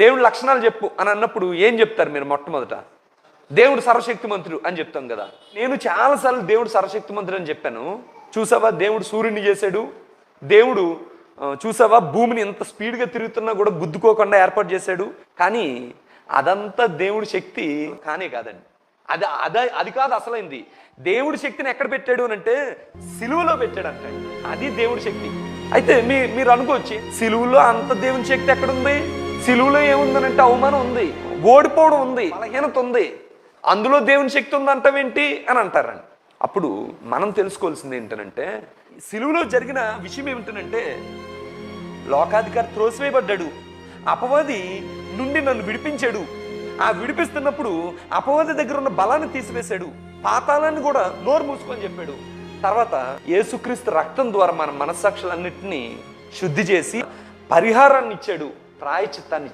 దేవుడి లక్షణాలు చెప్పు అని అన్నప్పుడు ఏం చెప్తారు మీరు మొట్టమొదట? దేవుడు సర్వశక్తిమంతుడు అని చెప్తాం కదా. నేను చాలాసార్లు దేవుడు సర్వశక్తిమంతుడు అని చెప్పాను. చూసావా దేవుడు సూర్యుని చేశాడు, దేవుడు చూసావా భూమిని ఎంత స్పీడ్గా తిరుగుతున్నా కూడా గుద్దుకోకుండా ఏర్పాటు చేశాడు. కానీ అదంతా దేవుడి శక్తి కానే కాదండి. అది కాదు అసలైంది. దేవుడి శక్తిని ఎక్కడ పెట్టాడు అని అంటే సిలువలో పెట్టాడు అంటే అది దేవుడి శక్తి. అయితే మీరు అనుకోవచ్చు, సిలువలో అంత దేవుని శక్తి ఎక్కడుంది? సిలువలో ఏముందనంటే అవమానం ఉంది, ఓడిపోవడం ఉంది, బలహీనత ఉంది, అందులో దేవుని శక్తి ఉందంటావేంటి అని అంటారండి. అప్పుడు మనం తెలుసుకోవాల్సింది ఏంటంటే సిలువలో జరిగిన విషయం ఏమిటంటే లోకాధికారి త్రోసివేయబడ్డాడు, అపవాది నుండి నన్ను విడిపించాడు. ఆ విడిపిస్తున్నప్పుడు అపవాది దగ్గర ఉన్న బలాన్ని తీసివేశాడు, పాతాళాన్ని కూడా నోరు మూసుకొని చెప్పాడు. తర్వాత యేసుక్రీస్తు రక్తం ద్వారా మన మనస్సాక్షులన్నింటినీ శుద్ధి చేసి పరిహారాన్ని ఇచ్చాడు, ప్రాయశ్చిత్తాన్ని